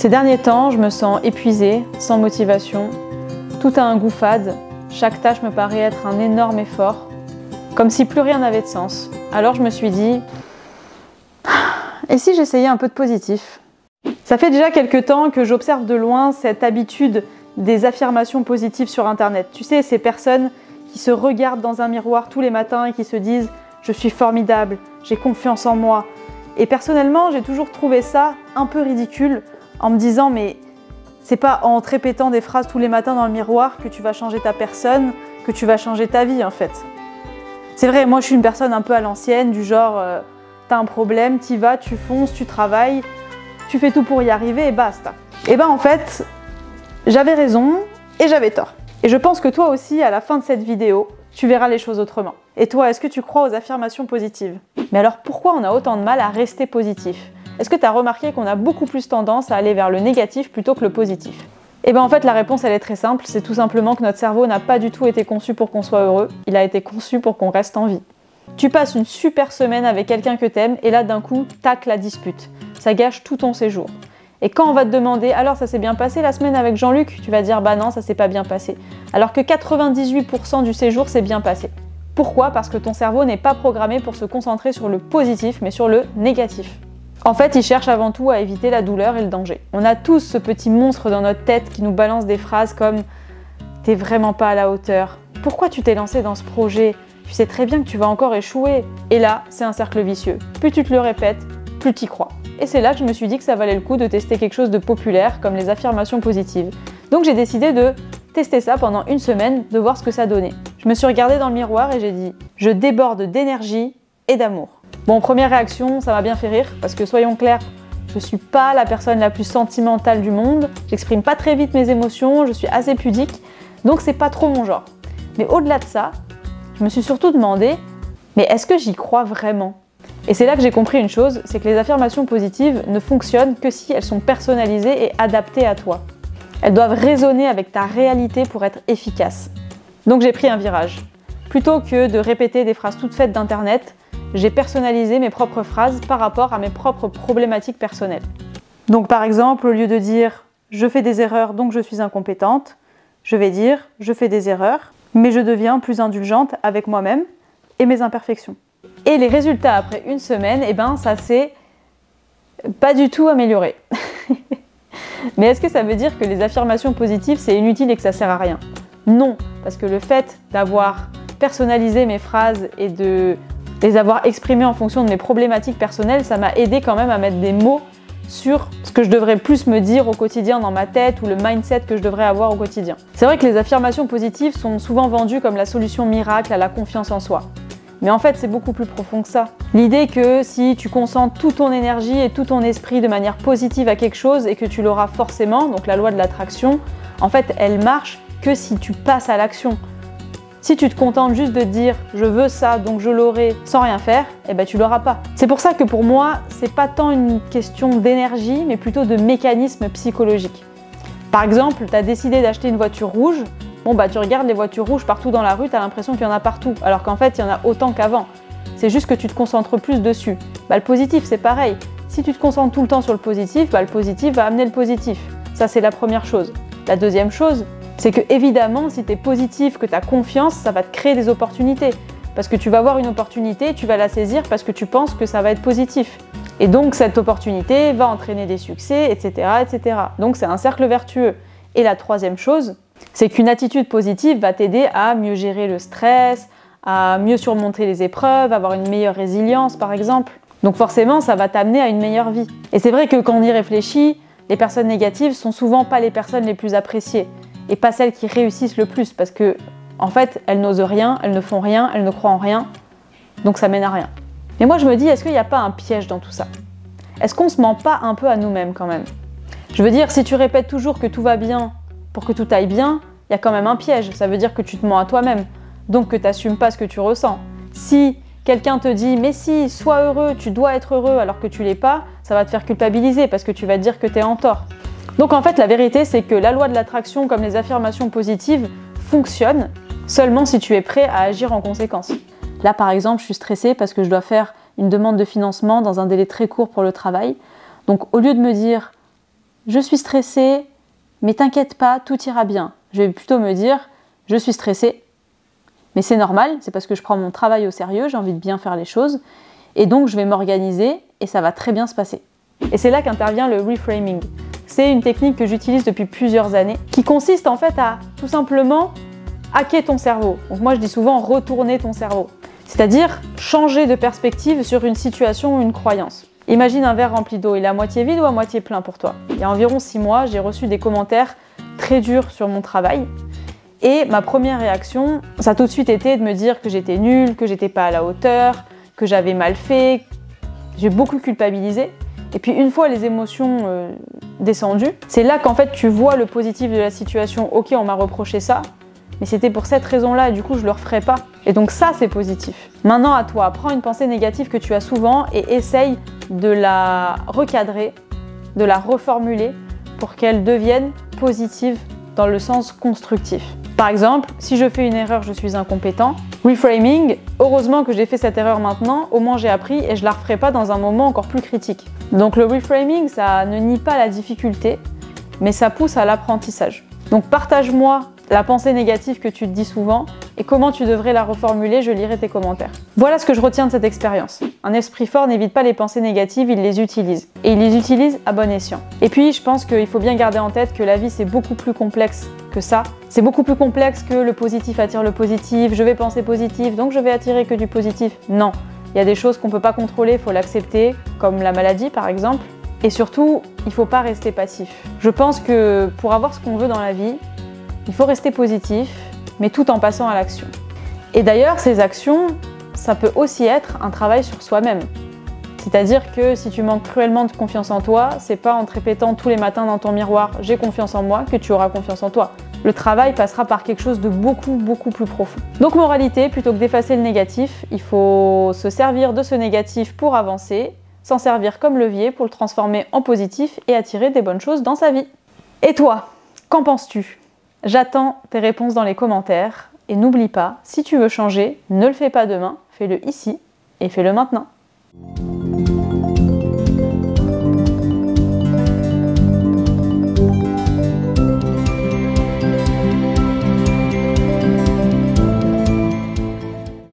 Ces derniers temps, je me sens épuisée, sans motivation. Tout a un goût fade. Chaque tâche me paraît être un énorme effort. Comme si plus rien n'avait de sens. Alors je me suis dit, et si j'essayais un peu de positif? Ça fait déjà quelques temps que j'observe de loin cette habitude des affirmations positives sur Internet. Tu sais, ces personnes qui se regardent dans un miroir tous les matins et qui se disent « Je suis formidable, j'ai confiance en moi ». Et personnellement, j'ai toujours trouvé ça un peu ridicule en me disant « Mais c'est pas en te répétant des phrases tous les matins dans le miroir que tu vas changer ta personne, que tu vas changer ta vie en fait ». C'est vrai, moi je suis une personne un peu à l'ancienne, du genre t'as un problème, t'y vas, tu fonces, tu travailles, tu fais tout pour y arriver et basta. Et ben en fait, j'avais raison et j'avais tort. Et je pense que toi aussi, à la fin de cette vidéo, tu verras les choses autrement. Et toi, est-ce que tu crois aux affirmations positives? Mais alors pourquoi on a autant de mal à rester positif? Est-ce que tu as remarqué qu'on a beaucoup plus tendance à aller vers le négatif plutôt que le positif? Et bien en fait la réponse elle est très simple, c'est tout simplement que notre cerveau n'a pas du tout été conçu pour qu'on soit heureux, il a été conçu pour qu'on reste en vie. Tu passes une super semaine avec quelqu'un que t'aimes et là d'un coup, tac, la dispute. Ça gâche tout ton séjour. Et quand on va te demander « Alors ça s'est bien passé la semaine avec Jean-Luc ?» Tu vas dire « Bah non, ça s'est pas bien passé. » Alors que 98% du séjour s'est bien passé. Pourquoi? Parce que ton cerveau n'est pas programmé pour se concentrer sur le positif, mais sur le négatif. En fait, il cherche avant tout à éviter la douleur et le danger. On a tous ce petit monstre dans notre tête qui nous balance des phrases comme « T'es vraiment pas à la hauteur. Pourquoi tu t'es lancé dans ce projet? Tu sais très bien que tu vas encore échouer. » Et là, c'est un cercle vicieux. Plus tu te le répètes, plus tu y crois. Et c'est là que je me suis dit que ça valait le coup de tester quelque chose de populaire comme les affirmations positives. Donc j'ai décidé de tester ça pendant une semaine, de voir ce que ça donnait. Je me suis regardée dans le miroir et j'ai dit « Je déborde d'énergie et d'amour ». Bon, première réaction, ça m'a bien fait rire, parce que soyons clairs, je suis pas la personne la plus sentimentale du monde, j'exprime pas très vite mes émotions, je suis assez pudique, donc c'est pas trop mon genre. Mais au-delà de ça, je me suis surtout demandé, mais est-ce que j'y crois vraiment? Et c'est là que j'ai compris une chose, c'est que les affirmations positives ne fonctionnent que si elles sont personnalisées et adaptées à toi. Elles doivent résonner avec ta réalité pour être efficaces. Donc j'ai pris un virage. Plutôt que de répéter des phrases toutes faites d'internet, j'ai personnalisé mes propres phrases par rapport à mes propres problématiques personnelles. Donc par exemple, au lieu de dire « je fais des erreurs donc je suis incompétente », je vais dire « je fais des erreurs, mais je deviens plus indulgente avec moi-même et mes imperfections ». Et les résultats après une semaine, eh ben ça s'est pas du tout amélioré. Mais est-ce que ça veut dire que les affirmations positives c'est inutile et que ça sert à rien? Non, parce que le fait d'avoir personnalisé mes phrases et de les avoir exprimées en fonction de mes problématiques personnelles, ça m'a aidé quand même à mettre des mots sur ce que je devrais plus me dire au quotidien dans ma tête ou le mindset que je devrais avoir au quotidien. C'est vrai que les affirmations positives sont souvent vendues comme la solution miracle à la confiance en soi. Mais en fait, c'est beaucoup plus profond que ça. L'idée que si tu concentres toute ton énergie et tout ton esprit de manière positive à quelque chose et que tu l'auras forcément, donc la loi de l'attraction, en fait, elle marche que si tu passes à l'action. Si tu te contentes juste de dire « je veux ça, donc je l'aurai » sans rien faire, eh ben tu l'auras pas. C'est pour ça que pour moi, c'est pas tant une question d'énergie, mais plutôt de mécanisme psychologique. Par exemple, tu as décidé d'acheter une voiture rouge, bon bah tu regardes les voitures rouges partout dans la rue, tu as l'impression qu'il y en a partout, alors qu'en fait il y en a autant qu'avant. C'est juste que tu te concentres plus dessus. Bah, le positif c'est pareil. Si tu te concentres tout le temps sur le positif, bah, le positif va amener le positif. Ça c'est la première chose. La deuxième chose, c'est que évidemment si tu es positif, que tu as confiance, ça va te créer des opportunités. Parce que tu vas voir une opportunité, tu vas la saisir parce que tu penses que ça va être positif. Et donc cette opportunité va entraîner des succès, etc. etc. Donc c'est un cercle vertueux. Et la troisième chose, c'est qu'une attitude positive va t'aider à mieux gérer le stress, à mieux surmonter les épreuves, avoir une meilleure résilience par exemple. Donc forcément, ça va t'amener à une meilleure vie. Et c'est vrai que quand on y réfléchit, les personnes négatives sont souvent pas les personnes les plus appréciées et pas celles qui réussissent le plus parce que, en fait, elles n'osent rien, elles ne font rien, elles ne croient en rien, donc ça mène à rien. Mais moi je me dis, est-ce qu'il n'y a pas un piège dans tout ça? Est-ce qu'on se ment pas un peu à nous-mêmes quand même? Je veux dire, si tu répètes toujours que tout va bien pour que tout aille bien, il y a quand même un piège. Ça veut dire que tu te mens à toi-même, donc que tu n'assumes pas ce que tu ressens. Si quelqu'un te dit « mais si, sois heureux, tu dois être heureux » alors que tu l'es pas, ça va te faire culpabiliser parce que tu vas te dire que tu es en tort. Donc en fait, la vérité, c'est que la loi de l'attraction comme les affirmations positives fonctionnent seulement si tu es prêt à agir en conséquence. Là, par exemple, je suis stressée parce que je dois faire une demande de financement dans un délai très court pour le travail. Donc au lieu de me dire je suis stressée, mais t'inquiète pas, tout ira bien. Je vais plutôt me dire, je suis stressée, mais c'est normal, c'est parce que je prends mon travail au sérieux, j'ai envie de bien faire les choses, et donc je vais m'organiser et ça va très bien se passer. Et c'est là qu'intervient le reframing. C'est une technique que j'utilise depuis plusieurs années, qui consiste en fait à tout simplement hacker ton cerveau. Donc moi je dis souvent retourner ton cerveau. C'est-à-dire changer de perspective sur une situation ou une croyance. Imagine un verre rempli d'eau, il est à moitié vide ou à moitié plein pour toi? Il y a environ 6 mois, j'ai reçu des commentaires très durs sur mon travail. Et ma première réaction, ça a tout de suite été de me dire que j'étais nulle, que j'étais pas à la hauteur, que j'avais mal fait. J'ai beaucoup culpabilisé. Et puis une fois les émotions descendues, c'est là qu'en fait tu vois le positif de la situation. Ok, on m'a reproché ça, mais c'était pour cette raison-là et du coup je le referai pas. Et donc ça c'est positif. Maintenant à toi, prends une pensée négative que tu as souvent et essaye de la recadrer, de la reformuler pour qu'elle devienne positive dans le sens constructif. Par exemple, si je fais une erreur, je suis incompétent. Reframing, heureusement que j'ai fait cette erreur maintenant, au moins j'ai appris et je la referai pas dans un moment encore plus critique. Donc le reframing, ça ne nie pas la difficulté, mais ça pousse à l'apprentissage. Donc partage-moi la pensée négative que tu te dis souvent et comment tu devrais la reformuler, je lirai tes commentaires. Voilà ce que je retiens de cette expérience. Un esprit fort n'évite pas les pensées négatives, il les utilise. Et il les utilise à bon escient. Et puis je pense qu'il faut bien garder en tête que la vie c'est beaucoup plus complexe que ça. C'est beaucoup plus complexe que le positif attire le positif, je vais penser positif, donc je vais attirer que du positif. Non, il y a des choses qu'on ne peut pas contrôler, il faut l'accepter, comme la maladie par exemple. Et surtout, il ne faut pas rester passif. Je pense que pour avoir ce qu'on veut dans la vie, il faut rester positif, mais tout en passant à l'action. Et d'ailleurs, ces actions, ça peut aussi être un travail sur soi-même. C'est-à-dire que si tu manques cruellement de confiance en toi, c'est pas en te répétant tous les matins dans ton miroir « j'ai confiance en moi » que tu auras confiance en toi. Le travail passera par quelque chose de beaucoup plus profond. Donc moralité, plutôt que d'effacer le négatif, il faut se servir de ce négatif pour avancer, s'en servir comme levier pour le transformer en positif et attirer des bonnes choses dans sa vie. Et toi, qu'en penses-tu ? J'attends tes réponses dans les commentaires et n'oublie pas, si tu veux changer, ne le fais pas demain, fais-le ici et fais-le maintenant.